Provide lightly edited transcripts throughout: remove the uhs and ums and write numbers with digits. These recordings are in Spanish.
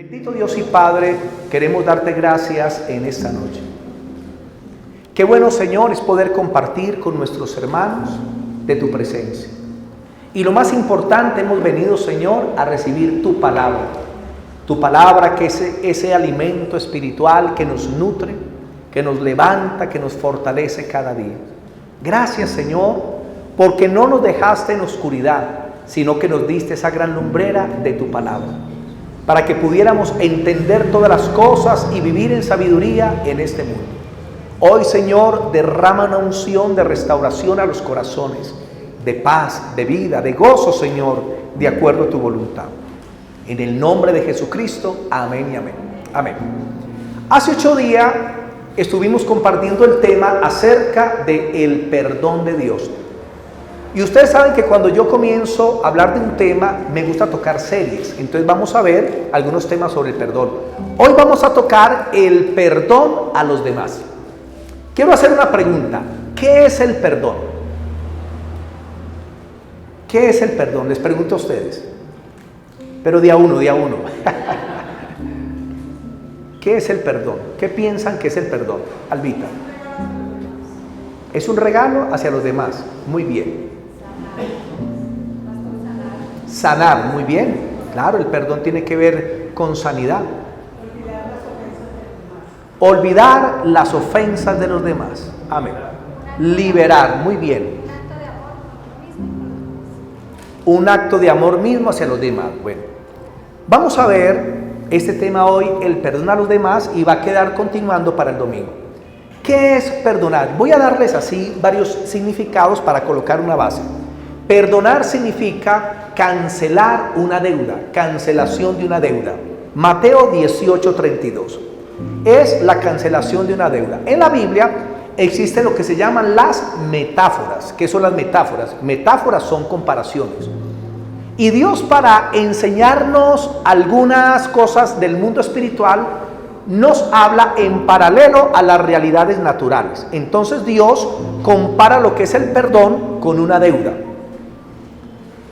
Bendito Dios y Padre, queremos darte gracias en esta noche. Qué bueno, Señor, es poder compartir con nuestros hermanos de tu presencia. Y lo más importante, hemos venido, Señor, a recibir tu palabra. Tu palabra que es ese alimento espiritual que nos nutre, que nos levanta, que nos fortalece cada día. Gracias, Señor, porque no nos dejaste en oscuridad, sino que nos diste esa gran lumbrera de tu palabra, para que pudiéramos entender todas las cosas y vivir en sabiduría en este mundo. Hoy, Señor, derrama una unción de restauración a los corazones, de paz, de vida, de gozo, Señor, de acuerdo a tu voluntad. En el nombre de Jesucristo, amén y amén. Amén. Hace 8 días estuvimos compartiendo el tema acerca del perdón de Dios. Y ustedes saben que cuando yo comienzo a hablar de un tema, me gusta tocar series. Entonces vamos a ver algunos temas sobre el perdón. Hoy vamos a tocar el perdón a los demás. Quiero hacer una pregunta. ¿Qué es el perdón? ¿Qué es el perdón? Les pregunto a ustedes. Pero de a uno. ¿Qué es el perdón? ¿Qué piensan que es el perdón? Albita. Es un regalo hacia los demás. Muy bien. Sanar, muy bien. Claro, el perdón tiene que ver con sanidad. Olvidar las ofensas de los demás. Amén. Liberar, muy bien. Un acto de amor mismo hacia los demás. Bueno, vamos a ver este tema hoy, el perdón a los demás, y va a quedar continuando para el domingo. ¿Qué es perdonar? Voy a darles así varios significados para colocar una base. Perdonar significa cancelar una deuda, cancelación de una deuda. Mateo 18:32. Es la cancelación de una deuda. En la Biblia existe lo que se llaman las metáforas. ¿Qué son las metáforas? Metáforas son comparaciones. Y Dios, para enseñarnos algunas cosas del mundo espiritual, nos habla en paralelo a las realidades naturales. Entonces Dios compara lo que es el perdón con una deuda.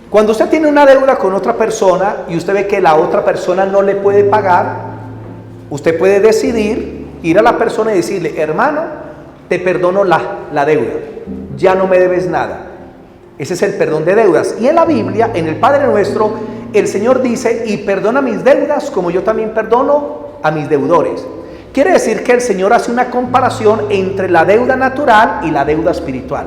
Cuando usted tiene una deuda con otra persona y usted ve que la otra persona no le puede pagar, usted puede decidir ir a la persona y decirle: hermano, te perdono la deuda, ya no me debes nada. Ese es el perdón de deudas. Y en la Biblia, en el Padre Nuestro, el Señor dice: y perdona mis deudas como yo también perdono a mis deudores. Quiere decir que el Señor hace una comparación entre la deuda natural y la deuda espiritual.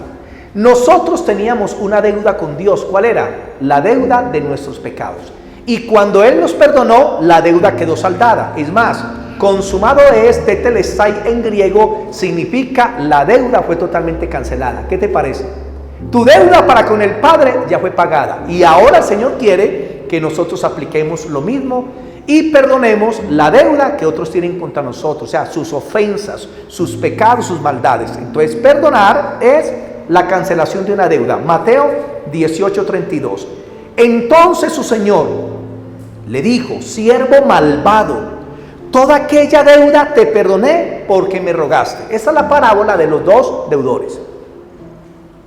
Nosotros teníamos una deuda con Dios. ¿Cuál era? La deuda de nuestros pecados. Y cuando Él nos perdonó, la deuda quedó saldada. Es más, consumado es, tetelestai en griego, significa la deuda fue totalmente cancelada. ¿Qué te parece? Tu deuda para con el Padre ya fue pagada. Y ahora el Señor quiere que nosotros apliquemos lo mismo y perdonemos la deuda que otros tienen contra nosotros. O sea, sus ofensas, sus pecados, sus maldades. Entonces, perdonar es la cancelación de una deuda. Mateo 18:32. Entonces su Señor le dijo: siervo malvado, toda aquella deuda te perdoné porque me rogaste. Esta es la parábola de los dos deudores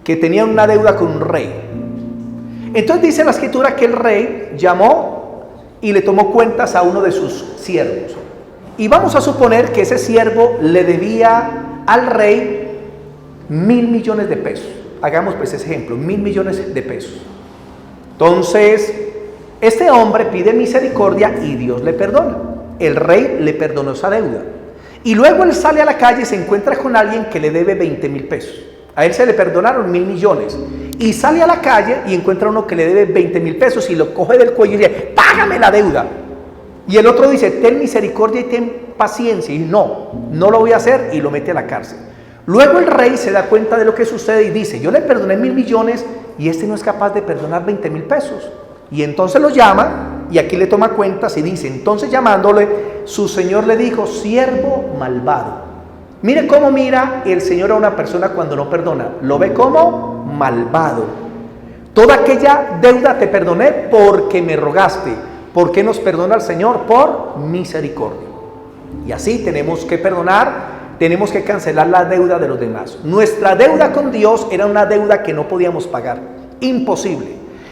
que tenían una deuda con un rey. Entonces dice la escritura que el rey llamó y le tomó cuentas a uno de sus siervos. Y vamos a suponer que ese siervo le debía al rey 1.000 millones de pesos. Hagamos pues ese ejemplo, 1.000 millones de pesos. Entonces, este hombre pide misericordia y Dios le perdona. El rey le perdonó esa deuda. Y luego él sale a la calle y se encuentra con alguien que le debe 20.000 pesos. A él se le perdonaron 1.000 millones. Y sale a la calle y encuentra uno que le debe 20.000 pesos y lo coge del cuello y dice: págame la deuda. Y el otro dice: ten misericordia y ten paciencia. Y no lo voy a hacer, y lo mete a la cárcel. Luego el rey se da cuenta de lo que sucede y dice: yo le perdoné 1.000 millones y este no es capaz de perdonar 20.000 pesos. Y entonces lo llama y aquí le toma cuentas y dice: entonces llamándole, su señor le dijo: siervo malvado. Mire cómo mira el Señor a una persona cuando no perdona. Lo ve como malvado. Toda aquella deuda te perdoné porque me rogaste. ¿Por qué nos perdona el Señor? Por misericordia. Y así tenemos que perdonar. Tenemos que cancelar la deuda de los demás. Nuestra deuda con Dios era una deuda que no podíamos pagar. Imposible.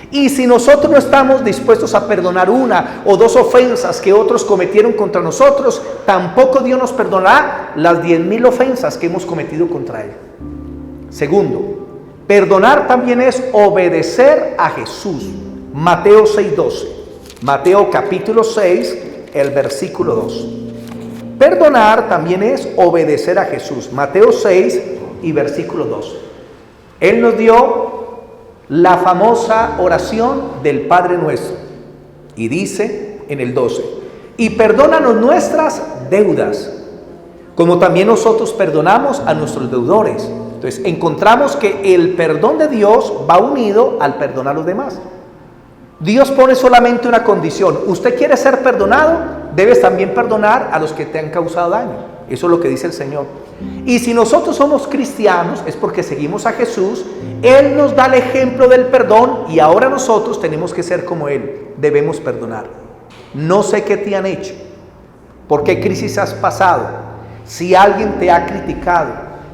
Y si nosotros no estamos dispuestos a perdonar una o dos ofensas que otros cometieron contra nosotros, tampoco Dios nos perdonará las 10,000 ofensas que hemos cometido contra Él. Segundo, perdonar también es obedecer a Jesús. Mateo 6:12. Mateo capítulo 6, el versículo 2. Perdonar también es obedecer a Jesús. Mateo 6 y versículo 2. Él nos dio la famosa oración del Padre Nuestro. Y dice en el 12: y perdónanos nuestras deudas, como también nosotros perdonamos a nuestros deudores. Entonces encontramos que el perdón de Dios va unido al perdonar a los demás. Dios pone solamente una condición: usted quiere ser perdonado, debes también perdonar a los que te han causado daño. Eso es lo que dice el Señor. Y si nosotros somos cristianos, es porque seguimos a Jesús. Él nos da el ejemplo del perdón y ahora nosotros tenemos que ser como Él. Debemos perdonar. No sé qué te han hecho, por qué crisis has pasado, si alguien te ha criticado,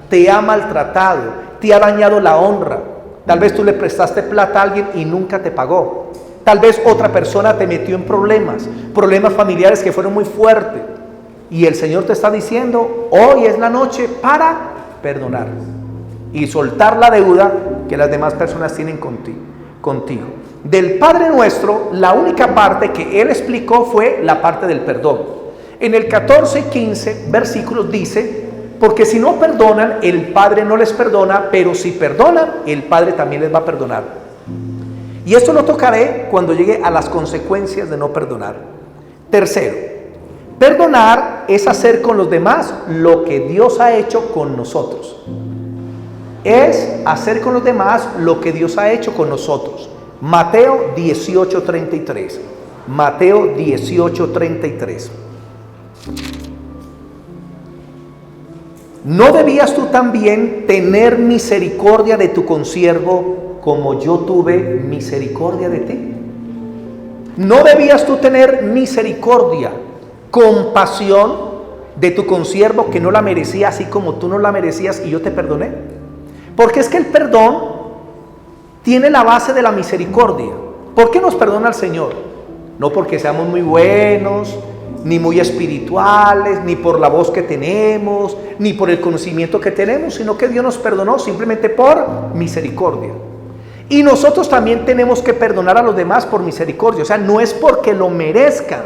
te ha maltratado, te ha dañado la honra. Tal vez tú le prestaste plata a alguien y nunca te pagó. Tal vez otra persona te metió en problemas familiares que fueron muy fuertes. Y el Señor te está diciendo: hoy es la noche para perdonar y soltar la deuda que las demás personas tienen contigo. Del Padre Nuestro, la única parte que Él explicó fue la parte del perdón. En el 14 y 15 versículos dice: porque si no perdonan, el Padre no les perdona, pero si perdonan, el Padre también les va a perdonar. Y esto lo tocaré cuando llegue a las consecuencias de no perdonar. Tercero, perdonar es hacer con los demás lo que Dios ha hecho con nosotros. Es hacer con los demás lo que Dios ha hecho con nosotros. Mateo 18:33. Mateo 18:33. ¿No debías tú también tener misericordia de tu consiervo como yo tuve misericordia de ti? ¿No debías tú tener misericordia, compasión de tu consiervo que no la merecía, así como tú no la merecías y yo te perdoné? Porque es que el perdón tiene la base de la misericordia. ¿Por qué nos perdona el Señor? No porque seamos muy buenos, ni muy espirituales, ni por la voz que tenemos, ni por el conocimiento que tenemos, sino que Dios nos perdonó simplemente por misericordia. Y nosotros también tenemos que perdonar a los demás por misericordia. O sea, no es porque lo merezcan,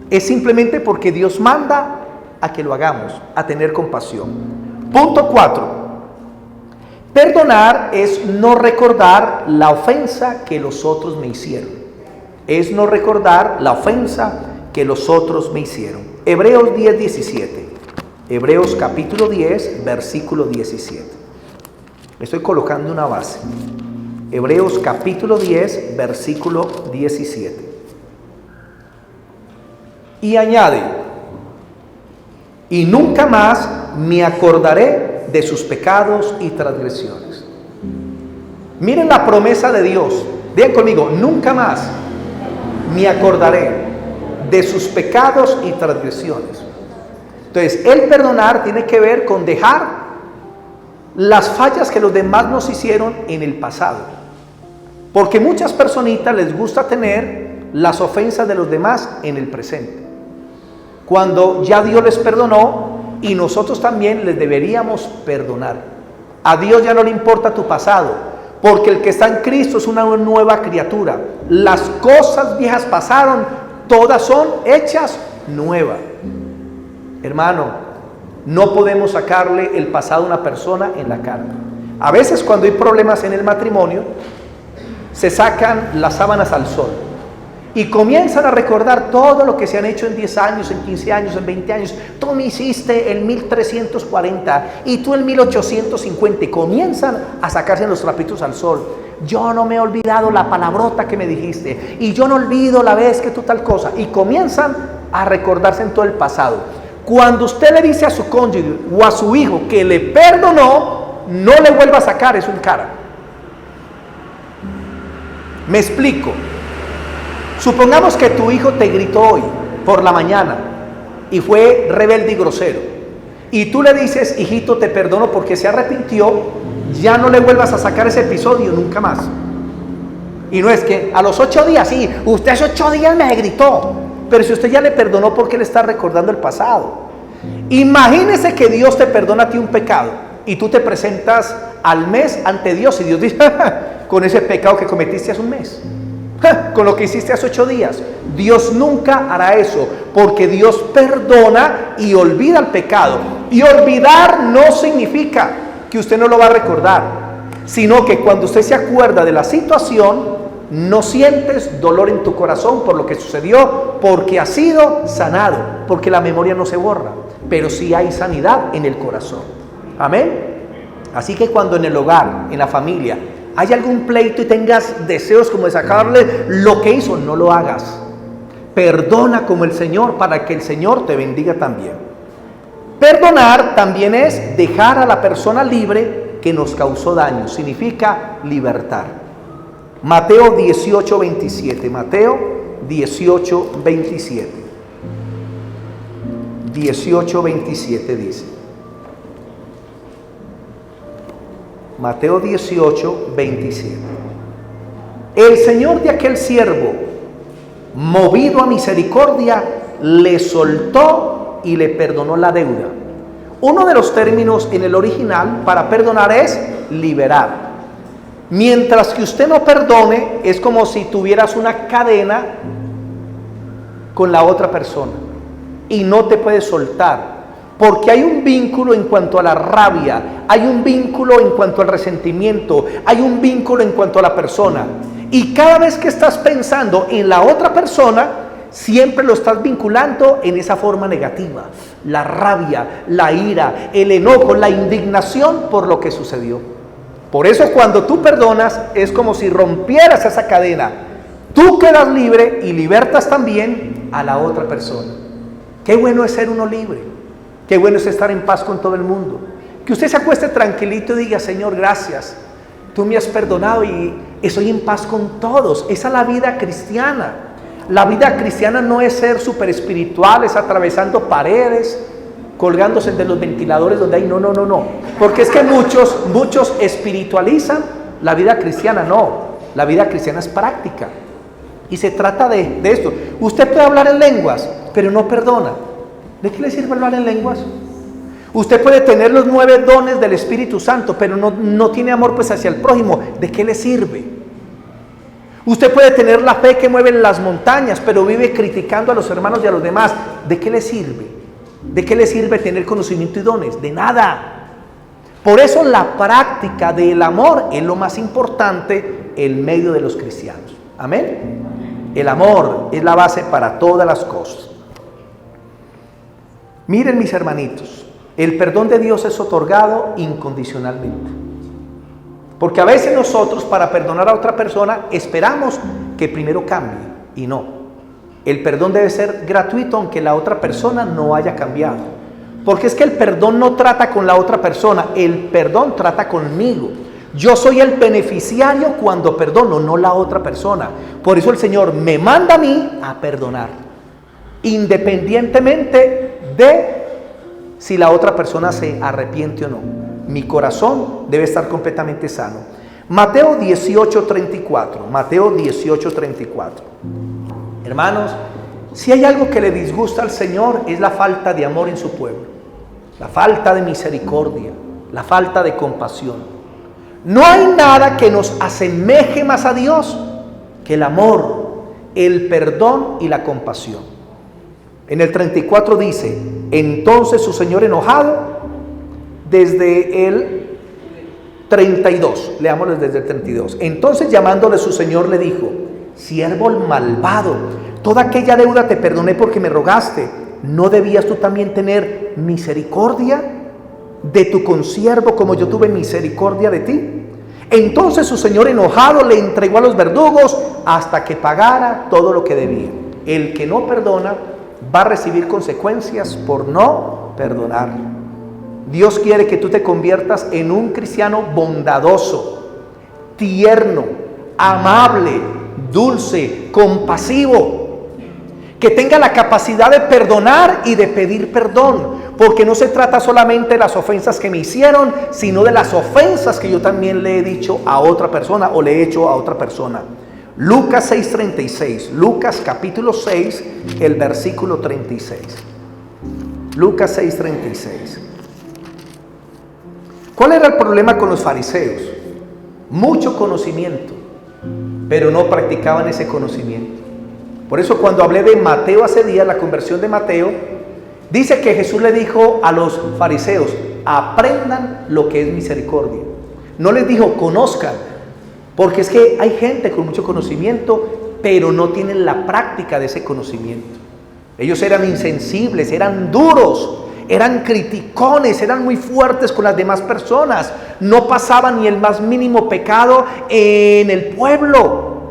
es simplemente porque Dios manda a que lo hagamos, a tener compasión. Punto 4. Perdonar es no recordar la ofensa que los otros me hicieron. Es no recordar la ofensa que los otros me hicieron. Hebreos 10:17. Hebreos capítulo 10, versículo 17. Estoy colocando una base. Hebreos capítulo 10, versículo 17. Y añade: y nunca más me acordaré de sus pecados y transgresiones. Miren la promesa de Dios. Digan conmigo: nunca más me acordaré de sus pecados y transgresiones. Entonces, el perdonar tiene que ver con dejar las fallas que los demás nos hicieron en el pasado. Porque muchas personitas les gusta tener las ofensas de los demás en el presente, cuando ya Dios les perdonó y nosotros también les deberíamos perdonar. A Dios ya no le importa tu pasado, porque el que está en Cristo es una nueva criatura. Las cosas viejas pasaron, todas son hechas nuevas. Hermano, no podemos sacarle el pasado a una persona en la cara. A veces cuando hay problemas en el matrimonio, se sacan las sábanas al sol y comienzan a recordar todo lo que se han hecho en 10 años, en 15 años, en 20 años. Tú me hiciste en 1340 y tú en 1850. Y comienzan a sacarse los trapitos al sol. Yo no me he olvidado la palabrota que me dijiste, y yo no olvido la vez que tú tal cosa. Y comienzan a recordarse en todo el pasado. Cuando usted le dice a su cónyuge o a su hijo que le perdonó, no le vuelva a sacar eso en cara. Me explico. Supongamos que tu hijo te gritó hoy por la mañana y fue rebelde y grosero, y tú le dices: hijito, te perdono porque se arrepintió. Ya no le vuelvas a sacar ese episodio nunca más. Y no es que a los 8 días, sí, usted hace 8 días me gritó. Pero si usted ya le perdonó, ¿por qué le está recordando el pasado? Imagínese que Dios te perdona a ti un pecado y tú te presentas al mes ante Dios y Dios dice, con ese pecado que cometiste hace un mes, con lo que hiciste hace 8 días. Dios nunca hará eso, porque Dios perdona y olvida el pecado. Y olvidar no significa que usted no lo va a recordar, sino que cuando usted se acuerda de la situación, no sientes dolor en tu corazón por lo que sucedió, porque ha sido sanado, porque la memoria no se borra, pero sí hay sanidad en el corazón. Amén. Así que cuando en el hogar, en la familia, hay algún pleito y tengas deseos como de sacarle lo que hizo, no lo hagas. Perdona como el Señor, para que el Señor te bendiga también. Perdonar también es dejar a la persona libre que nos causó daño, significa libertar. Mateo 18:27, Mateo 18:27. 18:27 dice. Mateo 18:27. El Señor de aquel siervo, movido a misericordia, le soltó y le perdonó la deuda. Uno de los términos en el original para perdonar es liberar. Mientras que usted no perdone, es como si tuvieras una cadena con la otra persona y no te puedes soltar, porque hay un vínculo en cuanto a la rabia, hay un vínculo en cuanto al resentimiento, hay un vínculo en cuanto a la persona, y cada vez que estás pensando en la otra persona, siempre lo estás vinculando en esa forma negativa, la rabia, la ira, el enojo, la indignación por lo que sucedió. Por eso cuando tú perdonas es como si rompieras esa cadena. Tú quedas libre y libertas también a la otra persona. Qué bueno es ser uno libre. Qué bueno es estar en paz con todo el mundo. Que usted se acueste tranquilito y diga, Señor, gracias. Tú me has perdonado y estoy en paz con todos. Esa es la vida cristiana. La vida cristiana no es ser súper espirituales, atravesando paredes, colgándose de los ventiladores donde hay, no. Porque es que muchos espiritualizan la vida cristiana. No, la vida cristiana es práctica. Y se trata de esto. Usted puede hablar en lenguas, pero no perdona. ¿De qué le sirve hablar en lenguas? Usted puede tener los 9 dones del Espíritu Santo, pero no tiene amor pues hacia el prójimo. ¿De qué le sirve? Usted puede tener la fe que mueve las montañas, pero vive criticando a los hermanos y a los demás. ¿De qué le sirve? ¿De qué le sirve tener conocimiento y dones? De nada. Por eso la práctica del amor es lo más importante en medio de los cristianos. Amén. El amor es la base para todas las cosas. Miren, mis hermanitos, el perdón de Dios es otorgado incondicionalmente. Porque a veces nosotros, para perdonar a otra persona, esperamos que primero cambie, y no. El perdón debe ser gratuito aunque la otra persona no haya cambiado. Porque es que el perdón no trata con la otra persona, el perdón trata conmigo. Yo soy el beneficiario cuando perdono, no la otra persona. Por eso el Señor me manda a mí a perdonar, independientemente de si la otra persona se arrepiente o no. Mi corazón debe estar completamente sano. Mateo 18:34. Mateo 18:34. Hermanos, si hay algo que le disgusta al Señor es la falta de amor en su pueblo, la falta de misericordia, la falta de compasión. No hay nada que nos asemeje más a Dios que el amor, el perdón y la compasión. En el 34 dice, entonces su Señor enojado, desde el 32, leámoslo desde el 32. Entonces llamándole su Señor le dijo, siervo malvado, toda aquella deuda te perdoné porque me rogaste. ¿No debías tú también tener misericordia de tu consiervo como yo tuve misericordia de ti? Entonces su señor enojado le entregó a los verdugos hasta que pagara todo lo que debía. El que no perdona va a recibir consecuencias por no perdonar. Dios quiere que tú te conviertas en un cristiano bondadoso, tierno, amable, dulce, compasivo, que tenga la capacidad de perdonar y de pedir perdón, porque no se trata solamente de las ofensas que me hicieron, sino de las ofensas que yo también le he dicho a otra persona o le he hecho a otra persona. Lucas 6:36. Lucas capítulo 6, el versículo 36. Lucas 6:36. ¿Cuál era el problema con los fariseos? Mucho conocimiento, pero no practicaban ese conocimiento. Por eso cuando hablé de Mateo hace días, la conversión de Mateo, dice que Jesús le dijo a los fariseos: aprendan lo que es misericordia. No les dijo conozcan, porque es que hay gente con mucho conocimiento, pero no tienen la práctica de ese conocimiento. Ellos eran insensibles, eran duros, eran criticones, eran muy fuertes con las demás personas. No pasaban ni el más mínimo pecado en el pueblo,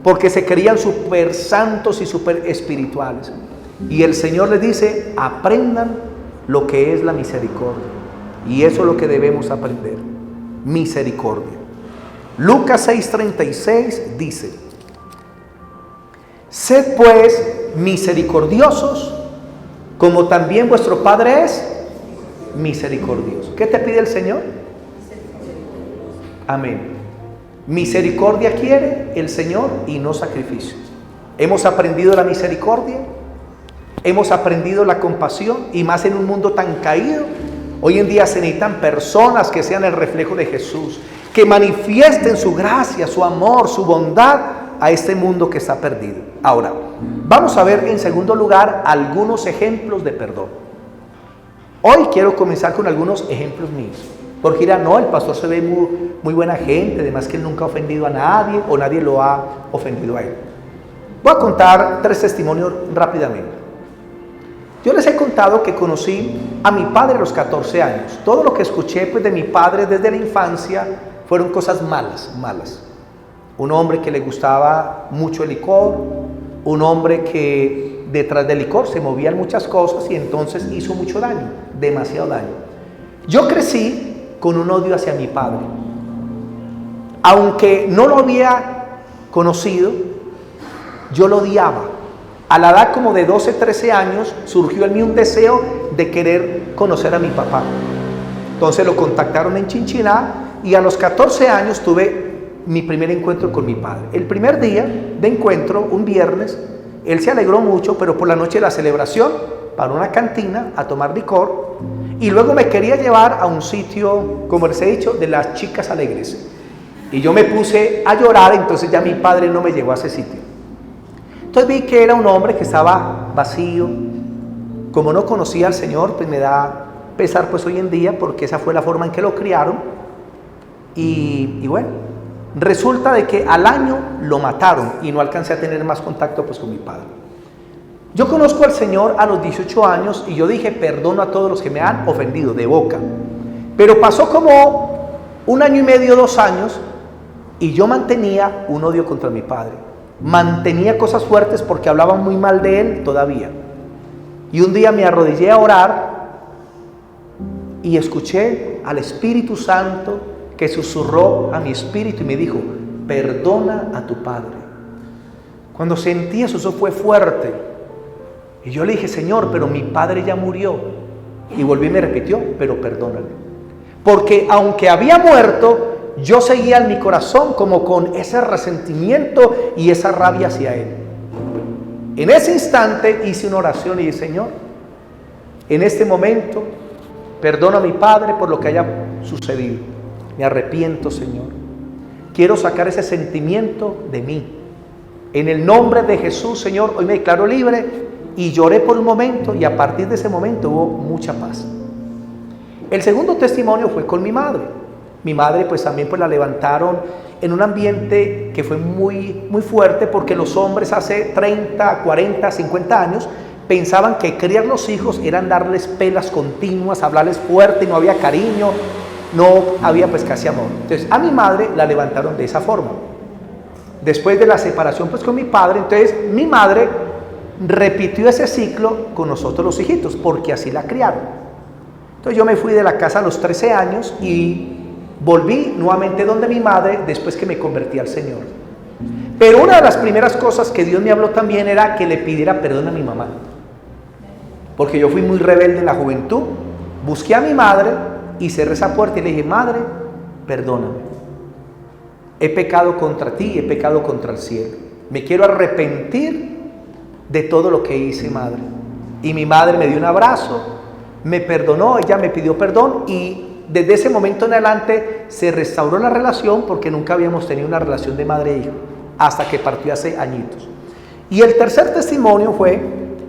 porque se creían súper santos y súper espirituales. Y el Señor les dice: aprendan lo que es la misericordia. Y eso es lo que debemos aprender: misericordia. Lucas 6:36 dice: sed pues misericordiosos, como también vuestro Padre es misericordioso. ¿Qué te pide el Señor? Amén. Misericordia quiere el Señor y no sacrificios. Hemos aprendido la misericordia, hemos aprendido la compasión, y más en un mundo tan caído. Hoy en día se necesitan personas que sean el reflejo de Jesús, que manifiesten su gracia, su amor, su bondad a este mundo que está perdido. Ahora, vamos a ver en segundo lugar algunos ejemplos de perdón. Hoy quiero comenzar con algunos ejemplos míos. Porque dirán: no, el pastor se ve muy buena gente, además que él nunca ha ofendido a nadie o nadie lo ha ofendido a él. Voy a contar 3 testimonios rápidamente. Yo les he contado que conocí a mi padre a los 14 años. Todo lo que escuché pues de mi padre desde la infancia fueron cosas malas. Un hombre que le gustaba mucho el licor, un hombre que detrás del licor se movían muchas cosas y entonces hizo mucho daño, demasiado daño. Yo crecí con un odio hacia mi padre. Aunque no lo había conocido, yo lo odiaba. A la edad como de 12, 13 años surgió en mí un deseo de querer conocer a mi papá. Entonces lo contactaron en Chinchiná y a los 14 años tuve mi primer encuentro con mi padre. El primer día de encuentro, un viernes, él se alegró mucho, pero por la noche de la celebración paró a una cantina a tomar licor y luego me quería llevar a un sitio, como les he dicho, de las chicas alegres. Y yo me puse a llorar, entonces ya mi padre no me llevó a ese sitio. Entonces vi que era un hombre que estaba vacío. Como no conocía al Señor, pues me da pesar pues hoy en día, porque esa fue la forma en que lo criaron. Y bueno, resulta de que al año lo mataron y no alcancé a tener más contacto pues con mi padre. Yo conozco al Señor a los 18 años y yo dije: perdono a todos los que me han ofendido, de boca. Pero pasó como 1 año y medio, 2 años, y yo mantenía un odio contra mi padre. Mantenía cosas fuertes porque hablaban muy mal de él todavía. Y un día me arrodillé a orar y escuché al Espíritu Santo que susurró a mi espíritu y me dijo: perdona a tu padre. Cuando sentí eso fue fuerte. Y yo le dije: Señor, pero mi padre ya murió. Y volví y me repitió: pero perdónale. Porque aunque había muerto, yo seguía en mi corazón como con ese resentimiento y esa rabia hacia él. En ese instante hice una oración y dije: Señor, en este momento perdono a mi padre por lo que haya sucedido. Me arrepiento, Señor. Quiero sacar ese sentimiento de mí. En el nombre de Jesús, Señor, hoy me declaro libre. Y lloré por un momento y a partir de ese momento hubo mucha paz. El segundo testimonio fue con mi madre. Mi madre pues también pues la levantaron en un ambiente que fue muy fuerte, porque los hombres hace 30, 40, 50 años pensaban que criar los hijos eran darles pelas continuas, hablarles fuerte, no había cariño, no había pues casi amor. Entonces a mi madre la levantaron de esa forma. Después de la separación pues con mi padre, entonces mi madre repitió ese ciclo con nosotros los hijitos, porque así la criaron. Entonces yo me fui de la casa a los 13 años y volví nuevamente donde mi madre después que me convertí al Señor. Pero una de las primeras cosas que Dios me habló también era que le pidiera perdón a mi mamá, porque yo fui muy rebelde en la juventud. Busqué a mi madre y cerré esa puerta y le dije: madre, perdóname. he pecado contra ti, he pecado contra el cielo. Me quiero arrepentir de todo lo que hice, madre. Y mi madre me dio un abrazo, me perdonó, ella me pidió perdón y desde ese momento en adelante se restauró la relación porque nunca habíamos tenido una relación de madre e hijo hasta que partió hace añitos. Y el tercer testimonio fue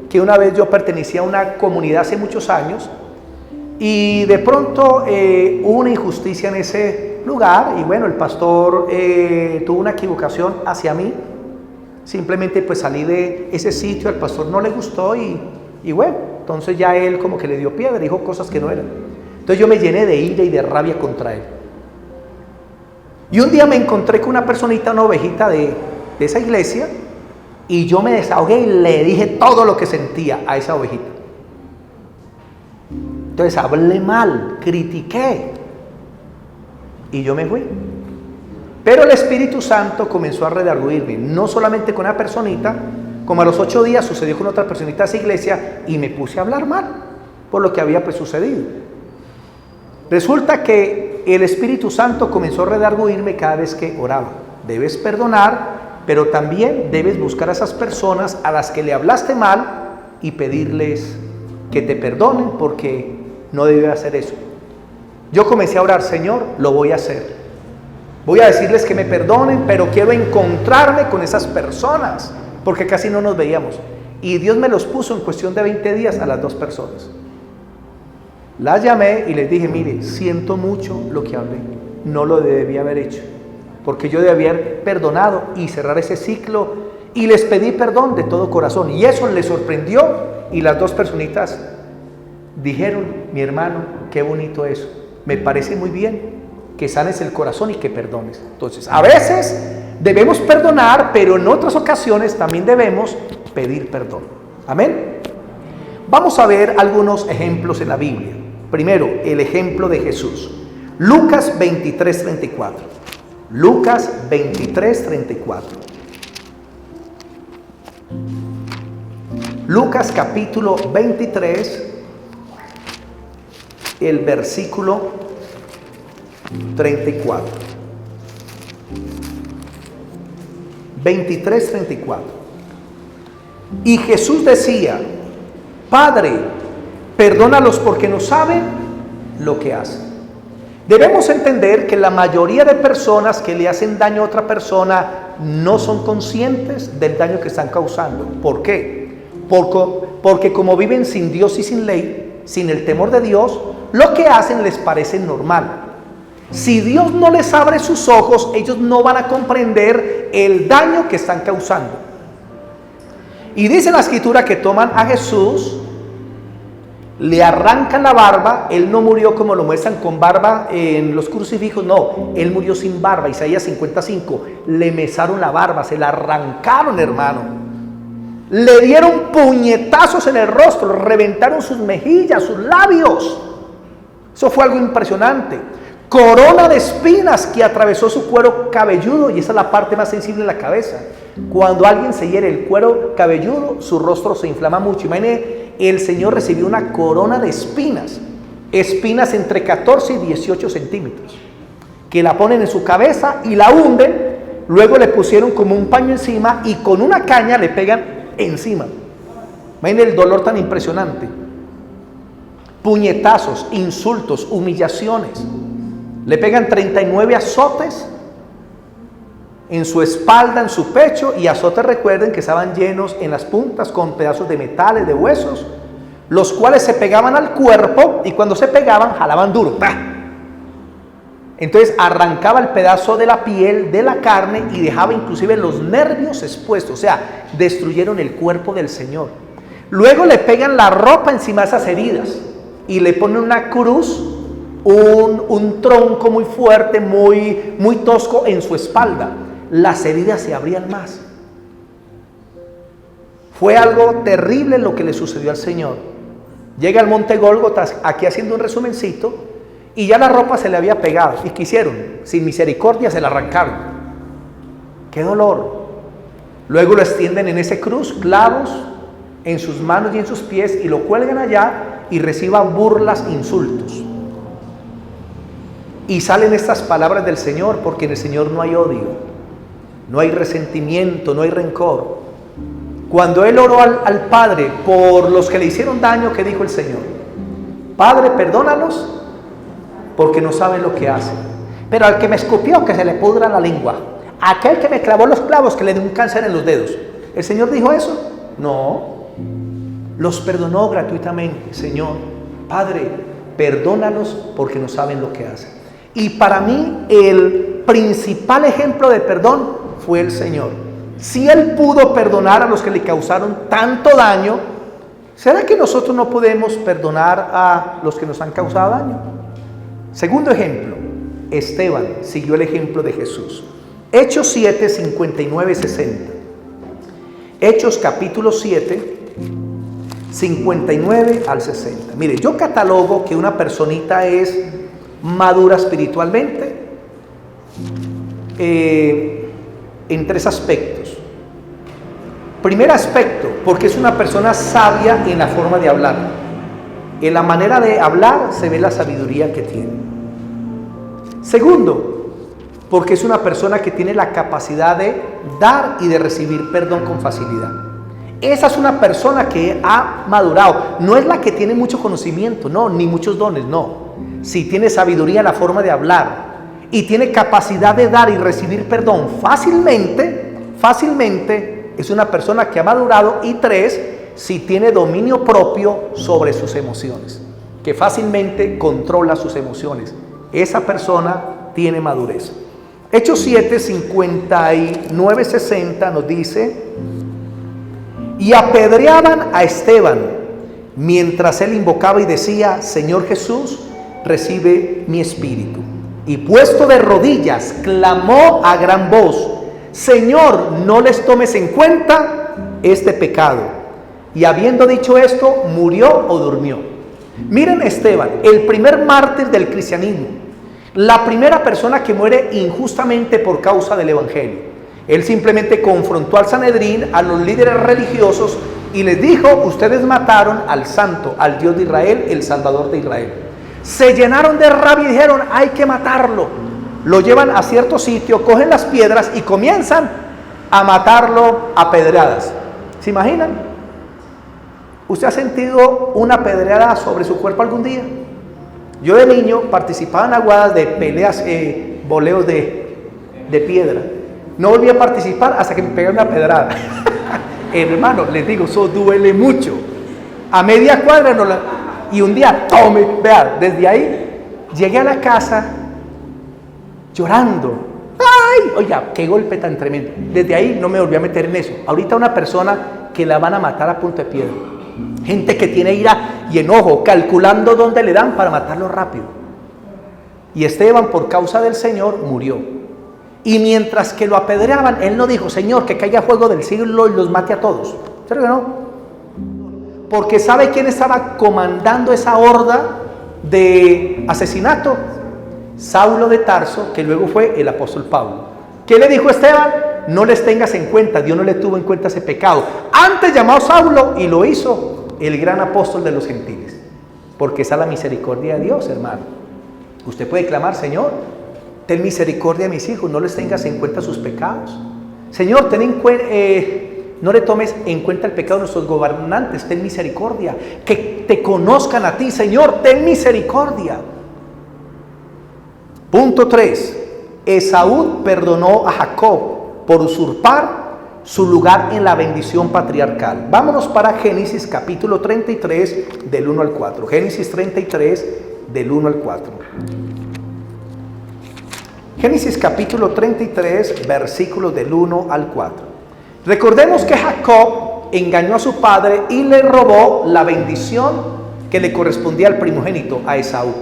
que una vez yo pertenecía a una comunidad hace muchos años y de pronto hubo una injusticia en ese lugar y bueno, el pastor tuvo una equivocación hacia mí. Simplemente pues salí de ese sitio, al pastor no le gustó y bueno, entonces ya él como que le dio piedra, dijo cosas que no eran. Entonces yo me llené de ira y de rabia contra él. Y un día me encontré con una personita, una ovejita de esa iglesia, y yo me desahogué y le dije todo lo que sentía a esa ovejita. Entonces hablé mal, critiqué, y yo me fui. Pero el Espíritu Santo comenzó a redarguirme, no solamente con una personita, como a los 8 días sucedió con otra personita de esa iglesia, y me puse a hablar mal por lo que había pues sucedido. Resulta que el Espíritu Santo comenzó a redarguirme cada vez que oraba. Debes perdonar, pero también debes buscar a esas personas a las que le hablaste mal y pedirles que te perdonen porque no debes hacer eso. Yo comencé a orar, Señor, lo voy a hacer. Voy a decirles que me perdonen, pero quiero encontrarme con esas personas porque casi no nos veíamos. Y Dios me los puso en cuestión de 20 días a las 2 personas. Las llamé y les dije, mire, siento mucho lo que hablé, no lo debía haber hecho, porque yo debía haber perdonado y cerrar ese ciclo, y les pedí perdón de todo corazón, y eso les sorprendió, y las 2 personitas dijeron, mi hermano, qué bonito eso, me parece muy bien que sanes el corazón y que perdones. Entonces, a veces debemos perdonar, pero en otras ocasiones también debemos pedir perdón. Amén. Vamos a ver algunos ejemplos en la Biblia. Primero, el ejemplo de Jesús. Lucas 23:34. Lucas 23:34. Lucas capítulo 23, el versículo 34. 23:34. Y Jesús decía, Padre, perdónalos porque no saben lo que hacen. Debemos entender que la mayoría de personas que le hacen daño a otra persona no son conscientes del daño que están causando. ¿Por qué? Porque como viven sin Dios y sin ley, sin el temor de Dios, lo que hacen les parece normal. Si Dios no les abre sus ojos, ellos no van a comprender el daño que están causando. Y dice la Escritura que toman a Jesús, le arrancan la barba. Él no murió como lo muestran con barba en los crucifijos, no, él murió sin barba. Isaías 55, le mesaron la barba, se la arrancaron, hermano. Le dieron puñetazos en el rostro, reventaron sus mejillas, sus labios. Eso fue algo impresionante. Corona de espinas que atravesó su cuero cabelludo, y esa es la parte más sensible de la cabeza. Cuando alguien se hiere el cuero cabelludo, su rostro se inflama mucho. Imagínate, el Señor recibió una corona de espinas, espinas entre 14 y 18 centímetros, que la ponen en su cabeza y la hunden. Luego le pusieron como un paño encima y con una caña le pegan encima. Imagínate el dolor tan impresionante. Puñetazos, insultos, humillaciones. Le pegan 39 azotes en su espalda, en su pecho, y azotes, recuerden, que estaban llenos en las puntas con pedazos de metales, de huesos, los cuales se pegaban al cuerpo, y cuando se pegaban jalaban duro. ¡Pah! Entonces arrancaba el pedazo de la piel, de la carne, y dejaba inclusive los nervios expuestos. O sea, destruyeron el cuerpo del Señor. Luego le pegan la ropa encima de esas heridas y le ponen una cruz, un tronco muy fuerte, muy tosco en su espalda. Las heridas se abrían más. Fue algo terrible lo que le sucedió al Señor. Llega al monte Gólgota, aquí haciendo un resumencito, y ya la ropa se le había pegado. ¿Y qué hicieron? Sin misericordia se la arrancaron. ¡Qué dolor! Luego lo extienden en ese cruz, clavos en sus manos y en sus pies, y lo cuelgan allá y reciba burlas, insultos. Y salen estas palabras del Señor, porque en el Señor no hay odio, no hay resentimiento, no hay rencor. Cuando él oró al Padre por los que le hicieron daño, ¿qué dijo el Señor? Padre, perdónalos porque no saben lo que hacen. Pero al que me escupió, que se le pudra la lengua. Aquel que me clavó los clavos, que le dio un cáncer en los dedos. ¿El Señor dijo eso? No. Los perdonó gratuitamente. Señor, Padre, perdónalos porque no saben lo que hacen. Y para mí el principal ejemplo de perdón fue el Señor. Si Él pudo perdonar a los que le causaron tanto daño, ¿será que nosotros no podemos perdonar a los que nos han causado daño? Segundo ejemplo, Esteban siguió el ejemplo de Jesús. Hechos 7, 59, 60. Hechos capítulo 7, 59 al 60. Mire, yo catalogo que una personita es madura espiritualmente en tres aspectos. Primer aspecto, porque es una persona sabia en la forma de hablar. En la manera de hablar se ve la sabiduría que tiene. Segundo, porque es una persona que tiene la capacidad de dar y de recibir perdón con facilidad. Esa es una persona que ha madurado. No es la que tiene mucho conocimiento, no, ni muchos dones, no. Si tiene sabiduría en la forma de hablar y tiene capacidad de dar y recibir perdón fácilmente, es una persona que ha madurado. Y tres, si tiene dominio propio sobre sus emociones, que fácilmente controla sus emociones, esa persona tiene madurez. Hechos 7, 59, 60 nos dice: y apedreaban a Esteban mientras él invocaba y decía: Señor Jesús, recibe mi espíritu. Y puesto de rodillas, clamó a gran voz: Señor, no les tomes en cuenta este pecado. Y habiendo dicho esto, murió o durmió. Miren Esteban, el primer mártir del cristianismo, la primera persona que muere injustamente por causa del evangelio. Él simplemente confrontó al Sanedrín, a los líderes religiosos, y les dijo: ustedes mataron al santo, al Dios de Israel, el Salvador de Israel. Se llenaron de rabia y dijeron: hay que matarlo. Lo llevan a cierto sitio, cogen las piedras y comienzan a matarlo a pedradas. ¿Se imaginan? ¿Usted ha sentido una pedrada sobre su cuerpo algún día? Yo de niño participaba en aguadas de peleas, voleos de piedra. No volví a participar hasta que me pegué una pedrada. Hermano, les digo, eso duele mucho. A media cuadra y un día, tome, vea, desde ahí llegué a la casa llorando. ¡Ay! Oiga, qué golpe tan tremendo. Desde ahí no me volví a meter en eso. Ahorita una persona que la van a matar a punta de piedra. Gente que tiene ira y enojo, calculando dónde le dan para matarlo rápido. Y Esteban, por causa del Señor, murió. Y mientras que lo apedreaban, él no dijo: Señor, que caiga fuego del cielo y los mate a todos. ¿Sabes que no? Porque ¿sabe quién estaba comandando esa horda de asesinato? Saulo de Tarso, que luego fue el apóstol Pablo. ¿Qué le dijo Esteban? No les tengas en cuenta, Dios no le tuvo en cuenta ese pecado. Antes llamó a Saulo y lo hizo el gran apóstol de los gentiles. Porque esa es la misericordia de Dios, hermano. Usted puede clamar: Señor, ten misericordia de mis hijos, no les tengas en cuenta sus pecados. Señor, no le tomes en cuenta el pecado de nuestros gobernantes, ten misericordia. Que te conozcan a ti, Señor, ten misericordia. Punto 3. Esaú perdonó a Jacob por usurpar su lugar en la bendición patriarcal. Vámonos para Génesis capítulo 33 del 1 al 4. Génesis 33 del 1 al 4. Génesis capítulo 33 versículos del 1 al 4. Recordemos que Jacob engañó a su padre y le robó la bendición que le correspondía al primogénito, a Esaú.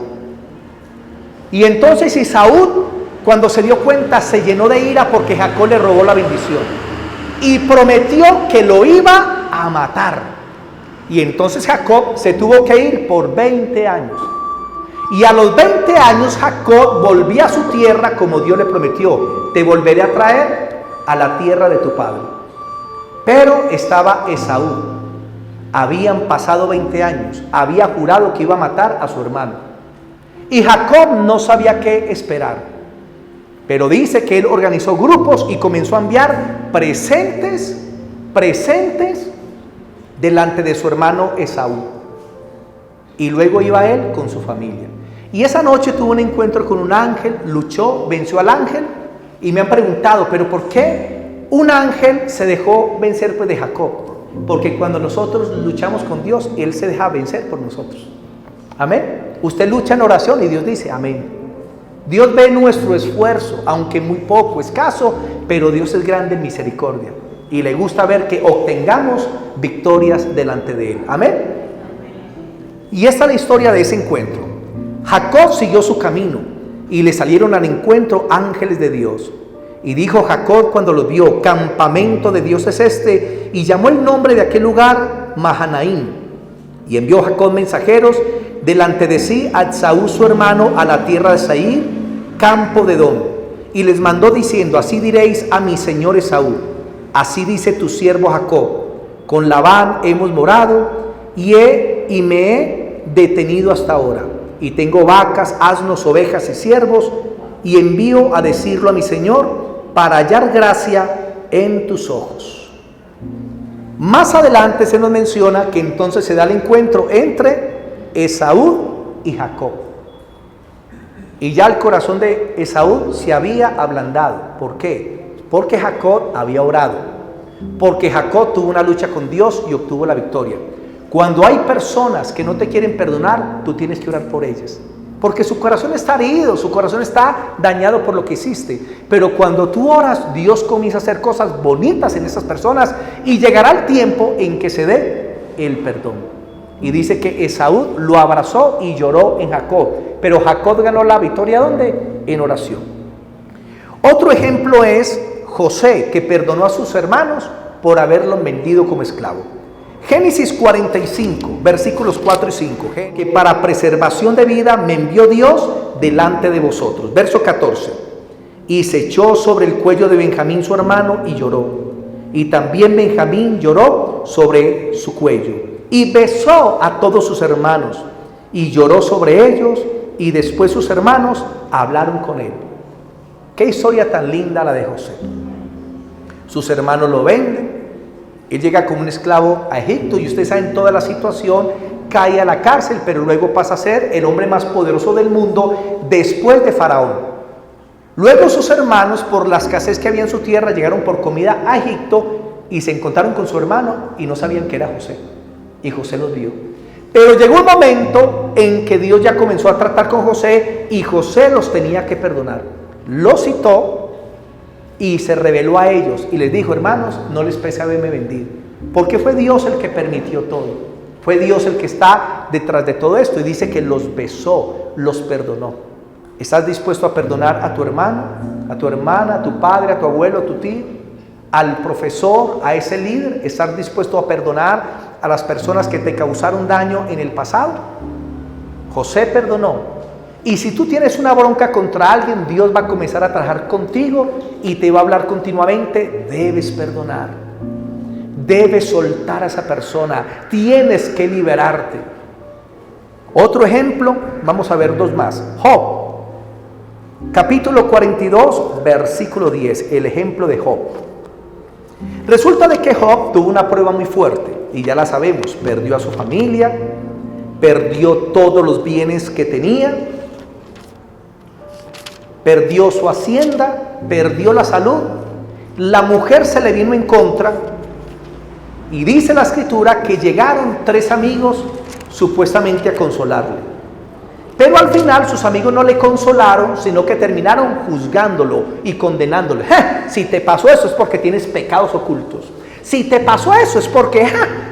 Y entonces Esaú, cuando se dio cuenta, se llenó de ira porque Jacob le robó la bendición y prometió que lo iba a matar. Y entonces Jacob se tuvo que ir por 20 años. Y a los 20 años Jacob volvió a su tierra como Dios le prometió: te volveré a traer a la tierra de tu padre. Pero estaba Esaú. Habían pasado 20 años. Había jurado que iba a matar a su hermano. Y Jacob no sabía qué esperar. Pero dice que él organizó grupos y comenzó a enviar presentes delante de su hermano Esaú. Y luego iba él con su familia. Y esa noche tuvo un encuentro con un ángel, luchó, venció al ángel. Y me han preguntado, ¿pero por qué un ángel se dejó vencer de Jacob? Porque cuando nosotros luchamos con Dios, Él se deja vencer por nosotros. Amén. Usted lucha en oración y Dios dice amén. Dios ve nuestro esfuerzo, aunque muy poco, escaso, pero Dios es grande en misericordia. Y le gusta ver que obtengamos victorias delante de Él. Amén. Y esta es la historia de ese encuentro. Jacob siguió su camino y le salieron al encuentro ángeles de Dios. Y dijo Jacob cuando los vio, campamento de Dios es este, y llamó el nombre de aquel lugar Mahanaim. Y envió Jacob mensajeros delante de sí a Esaú su hermano a la tierra de Seir, campo de Edom. Y les mandó diciendo, así diréis a mi señor Esaú, así dice tu siervo Jacob, con Labán hemos morado y me he detenido hasta ahora. Y tengo vacas, asnos, ovejas y siervos, y envío a decirlo a mi señor, para hallar gracia en tus ojos. Más adelante se nos menciona que entonces se da el encuentro entre Esaú y Jacob. Y ya el corazón de Esaú se había ablandado. ¿Por qué? Porque Jacob había orado. Porque Jacob tuvo una lucha con Dios y obtuvo la victoria. Cuando hay personas que no te quieren perdonar, tú tienes que orar por ellas. Porque su corazón está herido, su corazón está dañado por lo que hiciste. Pero cuando tú oras, Dios comienza a hacer cosas bonitas en esas personas y llegará el tiempo en que se dé el perdón. Y dice que Esaú lo abrazó y lloró en Jacob. Pero Jacob ganó la victoria, ¿dónde? En oración. Otro ejemplo es José, que perdonó a sus hermanos por haberlos vendido como esclavo. Génesis 45, versículos 4 y 5, que para preservación de vida me envió Dios delante de vosotros. Verso 14, y se echó sobre el cuello de Benjamín su hermano y lloró. Y también Benjamín lloró sobre su cuello. Y besó a todos sus hermanos y lloró sobre ellos. Y después sus hermanos hablaron con él. Qué historia tan linda la de José. Sus hermanos lo venden. Él llega como un esclavo a Egipto y ustedes saben toda la situación, cae a la cárcel, pero luego pasa a ser el hombre más poderoso del mundo después de Faraón. Luego sus hermanos, por la escasez que había en su tierra, llegaron por comida a Egipto y se encontraron con su hermano y no sabían que era José. Y José los vio. Pero llegó un momento en que Dios ya comenzó a tratar con José y José los tenía que perdonar. Los citó y se reveló a ellos y les dijo, hermanos, no les pese haberme vendido, porque fue Dios el que permitió todo, fue Dios el que está detrás de todo esto. Y dice que los besó, los perdonó. ¿Estás dispuesto a perdonar a tu hermano, a tu hermana, a tu padre, a tu abuelo, a tu tío, al profesor, a ese líder? ¿Estás dispuesto a perdonar a las personas que te causaron daño en el pasado? José perdonó. Y si tú tienes una bronca contra alguien, Dios va a comenzar a trabajar contigo y te va a hablar continuamente. Debes perdonar, debes soltar a esa persona, tienes que liberarte. Otro ejemplo, vamos a ver dos más. Job, capítulo 42, versículo 10, el ejemplo de Job. Resulta de que Job tuvo una prueba muy fuerte y ya la sabemos. Perdió a su familia, perdió todos los bienes que tenía, perdió su hacienda, perdió la salud, la mujer se le vino en contra y dice la escritura que llegaron 3 amigos supuestamente a consolarle. Pero al final sus amigos no le consolaron, sino que terminaron juzgándolo y condenándolo. Si te pasó eso es porque tienes pecados ocultos. Si te pasó eso es porque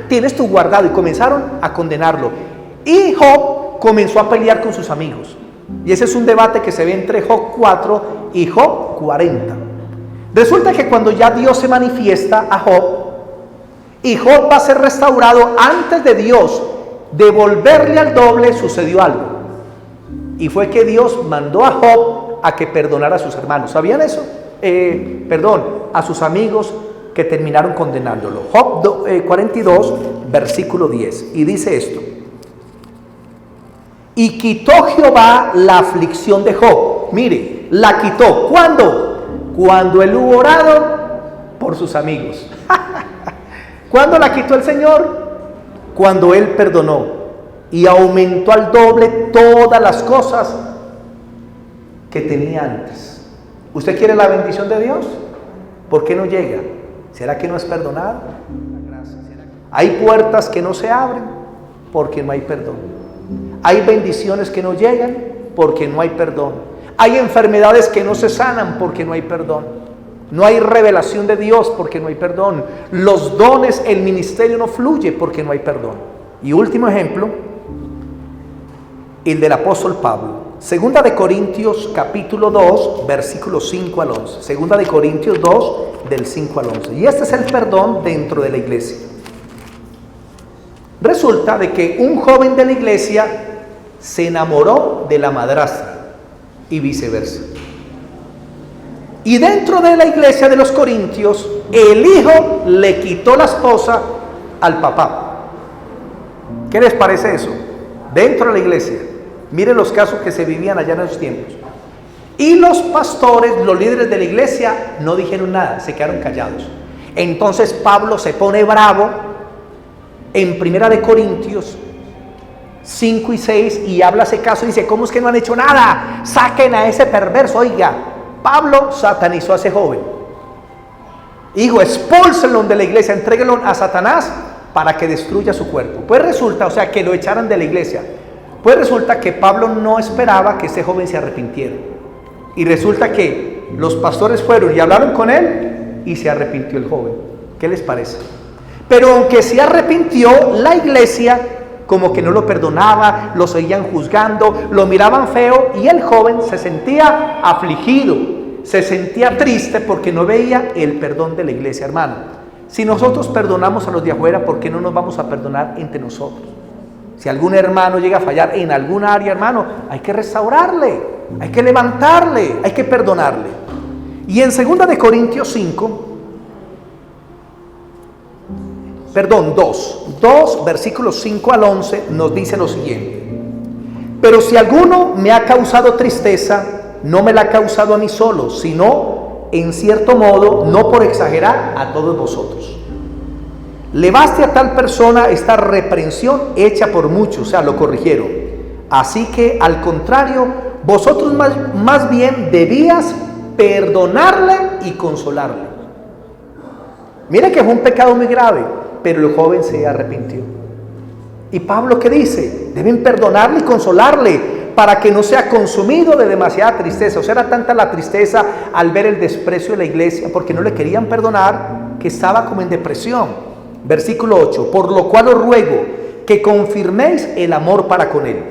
tienes tu guardado. Y comenzaron a condenarlo. Y Job comenzó a pelear con sus amigos. Y ese es un debate que se ve entre Job 4 y Job 40. Resulta que cuando ya Dios se manifiesta a Job y Job va a ser restaurado, antes de Dios devolverle al doble, sucedió algo. Y fue que Dios mandó a Job a que perdonara a sus hermanos. ¿Sabían eso? A sus amigos que terminaron condenándolo. Job 42, versículo 10. Y dice esto: Y quitó Jehová la aflicción de Job. Mire, la quitó. ¿Cuándo? Cuando él hubo orado por sus amigos. ¿Cuándo la quitó el Señor? Cuando él perdonó y aumentó al doble todas las cosas que tenía antes. ¿Usted quiere la bendición de Dios? ¿Por qué no llega? ¿Será que no es perdonado? Hay puertas que no se abren porque no hay perdón. Hay bendiciones que no llegan porque no hay perdón. Hay enfermedades que no se sanan porque no hay perdón. No hay revelación de Dios porque no hay perdón. Los dones, el ministerio no fluye porque no hay perdón. Y último ejemplo, el del apóstol Pablo. Segunda de Corintios capítulo 2, versículos 5 al 11. Segunda de Corintios 2, del 5 al 11. Y este es el perdón dentro de la iglesia. Resulta de que un joven de la iglesia se enamoró de la madrastra y viceversa. Y dentro de la iglesia de los Corintios, el hijo le quitó la esposa al papá. ¿Qué les parece eso? Dentro de la iglesia. Miren los casos que se vivían allá en esos tiempos. Y los pastores, los líderes de la iglesia, no dijeron nada, se quedaron callados. Entonces Pablo se pone bravo en Primera de Corintios 5 y 6 y habla ese caso y dice: ¿cómo es que no han hecho nada? Saquen a ese perverso. Oiga, Pablo satanizó a ese joven. Hijo, expúlsenlo de la iglesia, entréguenlo a Satanás para que destruya su cuerpo. Pues resulta, o sea, que lo echaran de la iglesia. Pues resulta que Pablo no esperaba que ese joven se arrepintiera. Y resulta que los pastores fueron y hablaron con él y se arrepintió el joven. ¿Qué les parece? Pero aunque se arrepintió, la iglesia como que no lo perdonaba, lo seguían juzgando, lo miraban feo y el joven se sentía afligido, se sentía triste porque no veía el perdón de la iglesia, hermano. Si nosotros perdonamos a los de afuera, ¿por qué no nos vamos a perdonar entre nosotros? Si algún hermano llega a fallar en algún área, hermano, hay que restaurarle, hay que levantarle, hay que perdonarle. Y en 2 de Corintios 5, 2 versículos 5 al 11 nos dice lo siguiente: pero si alguno me ha causado tristeza, no me la ha causado a mí solo, sino en cierto modo, no por exagerar, a todos vosotros. Le baste a tal persona esta reprensión hecha por muchos, o sea, lo corrigieron. Así que al contrario, vosotros más bien debías perdonarle y consolarle. Mira que fue un pecado muy grave, pero el joven se arrepintió. Y Pablo, ¿qué dice? Deben perdonarle y consolarle para que no sea consumido de demasiada tristeza. O sea, era tanta la tristeza al ver el desprecio de la iglesia, porque no le querían perdonar, que estaba como en depresión. Versículo 8: por lo cual os ruego que confirméis el amor para con él,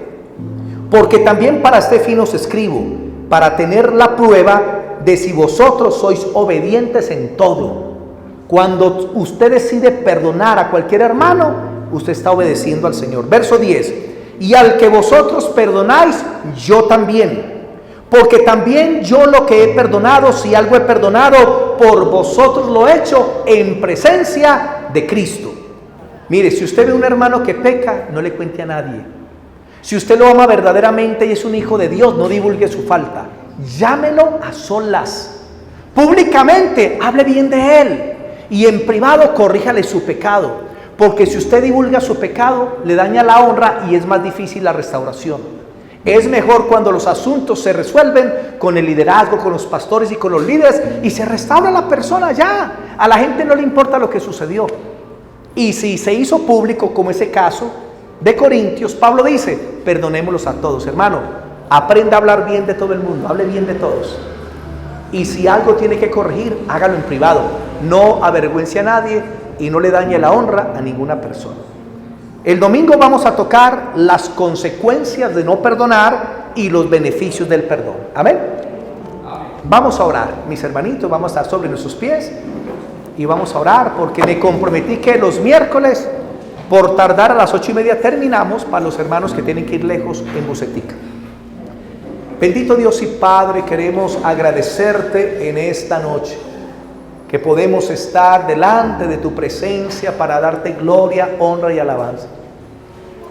porque también para este fin os escribo, para tener la prueba de si vosotros sois obedientes en todo. Cuando usted decide perdonar a cualquier hermano, usted está obedeciendo al Señor. Verso 10: y al que vosotros perdonáis, yo también, porque también yo lo que he perdonado, si algo he perdonado, por vosotros lo he hecho en presencia de Cristo. Mire, si usted ve a un hermano que peca, no le cuente a nadie. Si usted lo ama verdaderamente y es un hijo de Dios, no divulgue su falta. Llámelo a solas. Públicamente, hable bien de él. Y en privado, corríjale su pecado. Porque si usted divulga su pecado, le daña la honra y es más difícil la restauración. Es mejor cuando los asuntos se resuelven con el liderazgo, con los pastores y con los líderes, y se restaura la persona ya. A la gente no le importa lo que sucedió. Y si se hizo público, como ese caso de Corintios, Pablo dice: perdonémoslos a todos. Hermano, aprenda a hablar bien de todo el mundo, hable bien de todos. Y si algo tiene que corregir, hágalo en privado. No avergüence a nadie y no le dañe la honra a ninguna persona. El domingo vamos a tocar las consecuencias de no perdonar y los beneficios del perdón. Amén. Vamos a orar, mis hermanitos, vamos a estar sobre nuestros pies y vamos a orar, porque me comprometí que los miércoles, por tardar a las 8:30, terminamos para los hermanos que tienen que ir lejos en Bucetica. Bendito Dios y Padre, queremos agradecerte en esta noche, que podemos estar delante de tu presencia para darte gloria, honra y alabanza.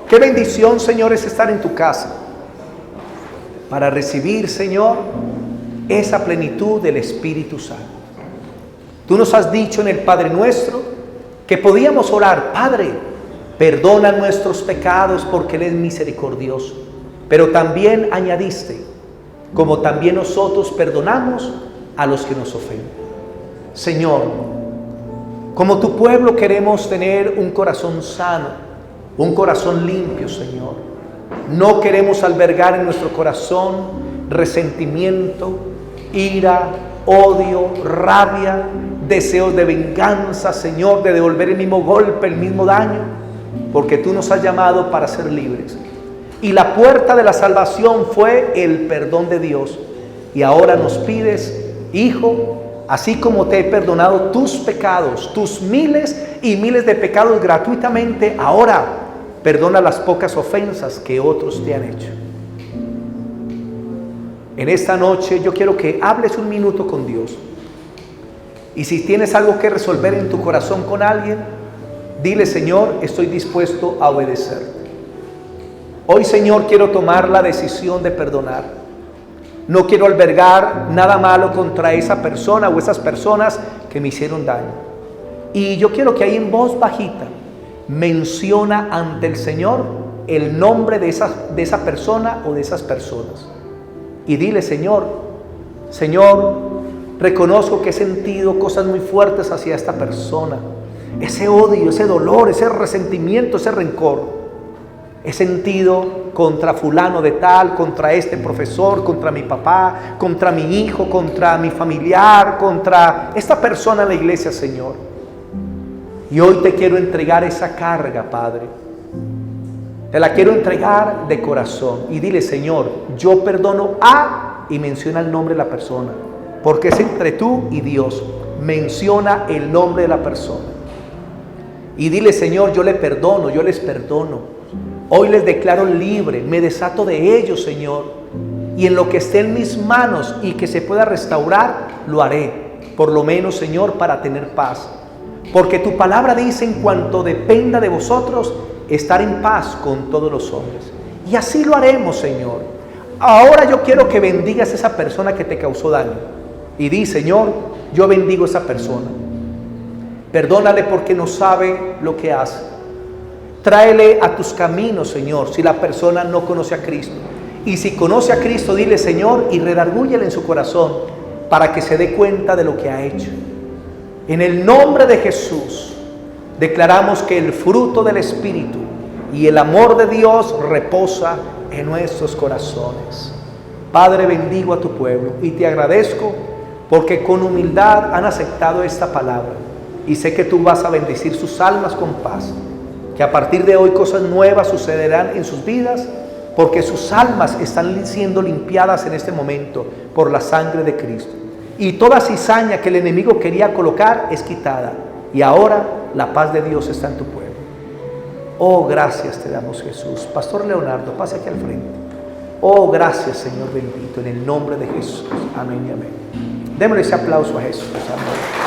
Qué bendición, Señor, es estar en tu casa para recibir, Señor, esa plenitud del Espíritu Santo. Tú nos has dicho en el Padre Nuestro que podíamos orar: Padre, perdona nuestros pecados porque Él es misericordioso. Pero también añadiste: como también nosotros perdonamos a los que nos ofenden. Señor, como tu pueblo queremos tener un corazón sano, un corazón limpio, Señor. No queremos albergar en nuestro corazón resentimiento, ira, odio, rabia, deseos de venganza, Señor, de devolver el mismo golpe, el mismo daño, porque tú nos has llamado para ser libres. Y la puerta de la salvación fue el perdón de Dios. Y ahora nos pides: Hijo, así como te he perdonado tus pecados, tus miles y miles de pecados gratuitamente, ahora perdona las pocas ofensas que otros te han hecho. En esta noche yo quiero que hables un minuto con Dios. Y si tienes algo que resolver en tu corazón con alguien, dile: Señor, estoy dispuesto a obedecerte. Hoy, Señor, quiero tomar la decisión de perdonar. No quiero albergar nada malo contra esa persona o esas personas que me hicieron daño. Y yo quiero que ahí en voz bajita menciona ante el Señor el nombre de esa persona o de esas personas. Y dile: Señor, reconozco que he sentido cosas muy fuertes hacia esta persona. Ese odio, ese dolor, ese resentimiento, ese rencor. He sentido contra fulano de tal, contra este profesor, contra mi papá, contra mi hijo, contra mi familiar, contra esta persona en la iglesia, Señor. Y hoy te quiero entregar esa carga, Padre. Te la quiero entregar de corazón. Y dile: Señor, yo perdono a... y menciona el nombre de la persona, porque es entre tú y Dios. Menciona el nombre de la persona. Y dile: Señor, yo le perdono, yo les perdono. Hoy les declaro libre, me desato de ellos, Señor. Y en lo que esté en mis manos y que se pueda restaurar, lo haré. Por lo menos, Señor, para tener paz. Porque tu palabra dice: en cuanto dependa de vosotros, estar en paz con todos los hombres. Y así lo haremos, Señor. Ahora yo quiero que bendigas a esa persona que te causó daño. Y di: Señor, yo bendigo a esa persona. Perdónale porque no sabe lo que hace. Tráele a tus caminos, Señor, si la persona no conoce a Cristo. Y si conoce a Cristo, dile: Señor, y redargúyele en su corazón para que se dé cuenta de lo que ha hecho. En el nombre de Jesús, declaramos que el fruto del Espíritu y el amor de Dios reposa en nuestros corazones. Padre, bendigo a tu pueblo y te agradezco porque con humildad han aceptado esta palabra. Y sé que tú vas a bendecir sus almas con paz. Que a partir de hoy cosas nuevas sucederán en sus vidas, porque sus almas están siendo limpiadas en este momento por la sangre de Cristo. Y toda cizaña que el enemigo quería colocar es quitada. Y ahora la paz de Dios está en tu pueblo. Oh, gracias te damos, Jesús. Pastor Leonardo, pase aquí al frente. Oh, gracias, Señor bendito, en el nombre de Jesús. Amén y amén. Démosle ese aplauso a Jesús. Amén.